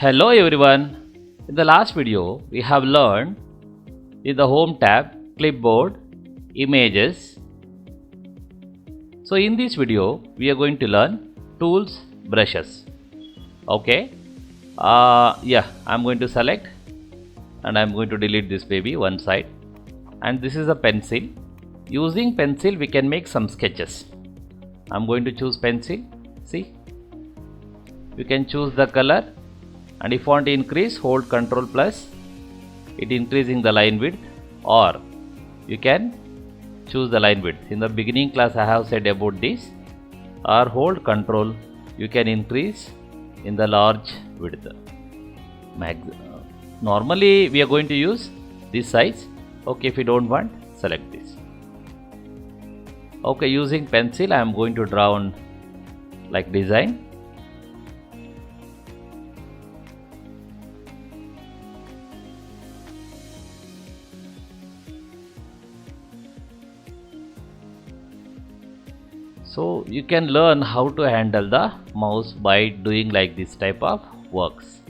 Hello everyone. In the last video we have learned in the home tab clipboard images. So in this video we are going to learn tools brushes. Okay. I'm going to select and I'm going to delete this baby one side, and this is a pencil. Using pencil we can make some sketches. I'm going to choose pencil. See, you can choose the color, and if you want to increase, hold Ctrl plus, it increasing the line width, or you can choose the line width. In the beginning class I have said about this, or hold Ctrl, you can increase in the large width. Normally we are going to use this size. Okay, if you don't want, select this. Okay, using pencil I am going to draw on like design. So you can learn how to handle the mouse by doing like this type of works,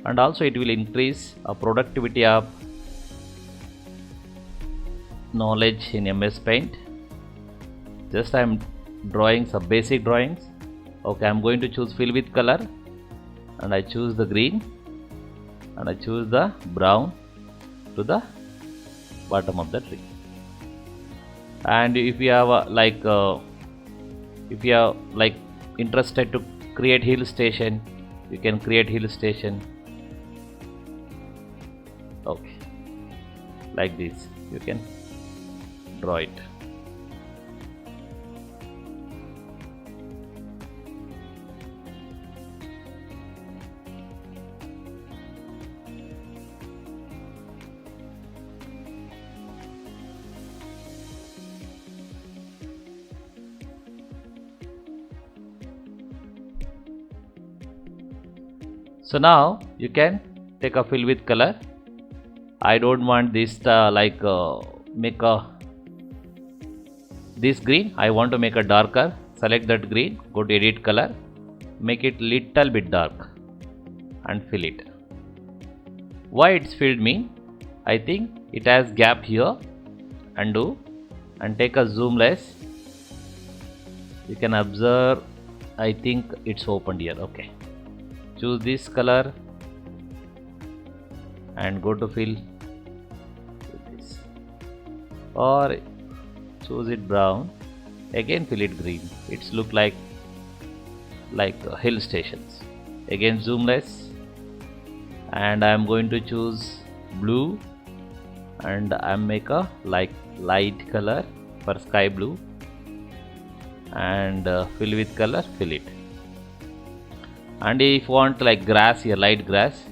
and also it will increase a productivity of knowledge in MS Paint. Just I am drawing some basic drawings. Okay, I am going to choose fill with color, and I choose the green, and I choose the brown to the bottom of the tree. And if you have interested to create hill station, you can create hill station. Okay, like this you can draw it. So now you can take a fill with color. I don't want this this green. I want to make a darker. Select that green. Go to edit color. Make it little bit dark and fill it. Why it's filled mean? I think it has gap here. Undo and take a zoom less. You can observe. I think it's opened here. Okay. Choose this color and go to fill with this, or choose it brown, again fill it green. It's look like hill stations. Again zoom less, and I am going to choose blue, and I make a light color for sky blue, and fill with color, fill it. And if you want like grass here, light grass,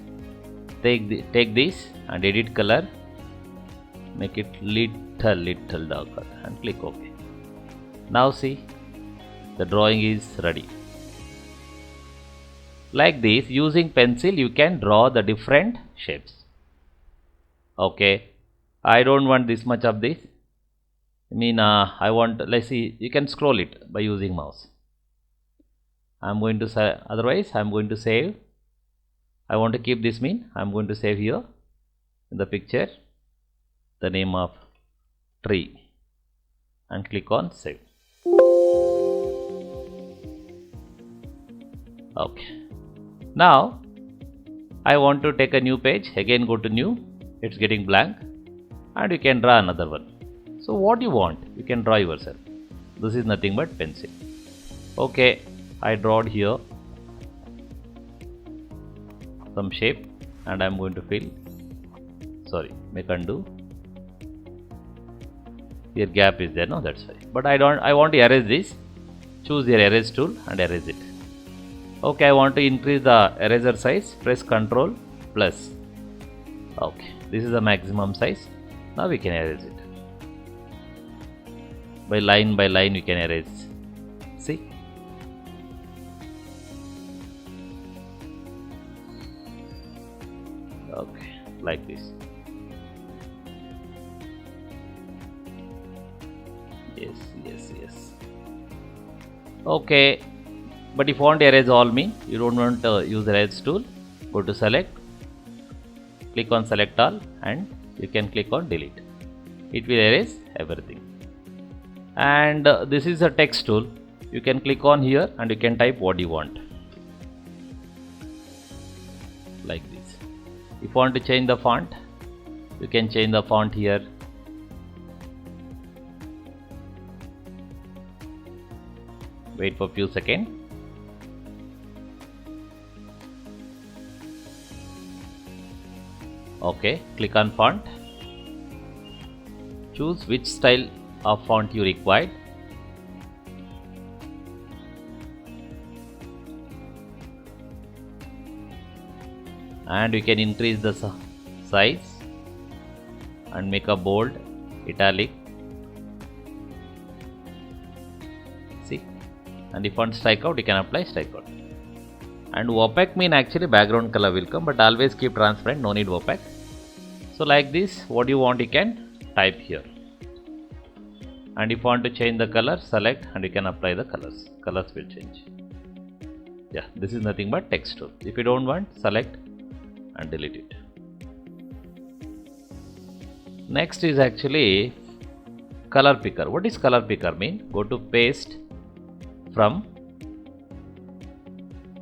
take this and edit color, make it little darker, and click OK. Now see, the drawing is ready. Like this, using pencil you can draw the different shapes. Okay, I don't want this much of this. I want, let's see, you can scroll it by using mouse. I'm going to say, otherwise I'm going to save. I want to keep this I'm going to save here in the picture the name of tree and click on save. Okay, now I want to take a new page. Again go to new, it's getting blank, and you can draw another one. So what you want, you can draw yourself. This is nothing but pencil. Okay, I drawed here some shape, and I am going to fill. Sorry, make undo. Here gap is there, no, that's why. But I want to erase this. Choose your erase tool and erase it. Okay, I want to increase the eraser size. Press Ctrl plus. Okay, this is the maximum size. Now we can erase it. By line we can erase. See. Okay, like this. Yes. Okay, But if you want to erase all mean, you don't want to use the erase tool, go to select, click on select all, and you can click on delete. It will erase everything. And this is a text tool. You can click on here and you can type what you want, like this. If you want to change the font, you can change the font here. Wait for a few seconds. Okay, click on font. Choose which style of font you require. And you can increase the size and make a bold, italic. See, and if you want strikeout, you can apply strikeout. And opaque mean actually background color will come, but always keep transparent, no need opaque. So like this, what you want you can type here. And if you want to change the color, select and you can apply the colors. Colors will change. Yeah, this is nothing but text tool. If you don't want, select and delete it. Next is actually color picker. What is color picker mean? Go to paste from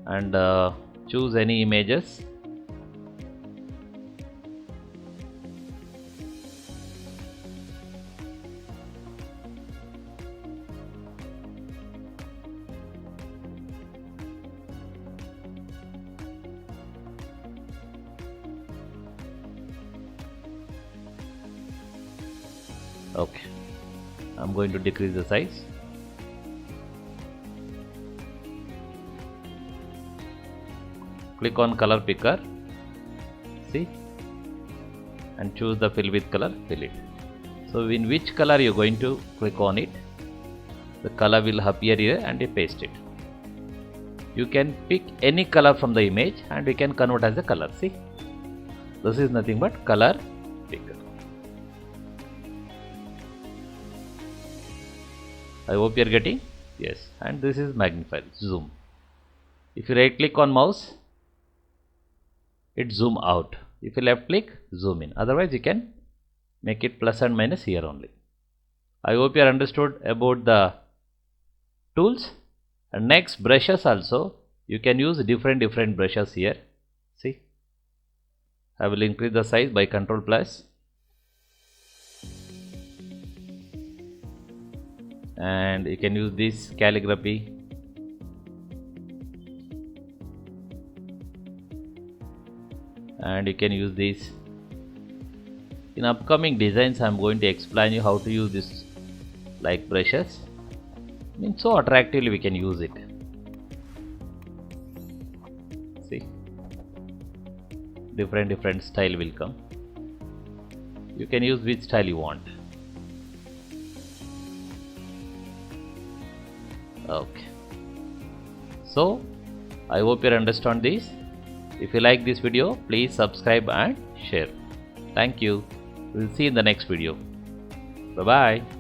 and choose any images. Okay, I'm going to decrease the size. Click on color picker, see, and choose the fill with color, fill it. So in which color you're going to click on it, the color will appear here and you paste it. You can pick any color from the image and you can convert as a color. See, this is nothing but color picker. I hope you are getting. Yes, and this is magnifier, zoom. If you right click on mouse, it zoom out. If you left click, zoom in. Otherwise you can make it plus and minus here only. I hope you are understood about the tools. And next, brushes also. You can use different brushes here. See, I will increase the size by Ctrl plus. And you can use this calligraphy. And you can use this. In upcoming designs, I am going to explain you how to use this like brushes. I mean, so attractively we can use it. See, different style will come. You can use which style you want. Okay, so I hope you understand this. If you like this video, please subscribe and share. Thank you. We'll see you in the next video. Bye bye.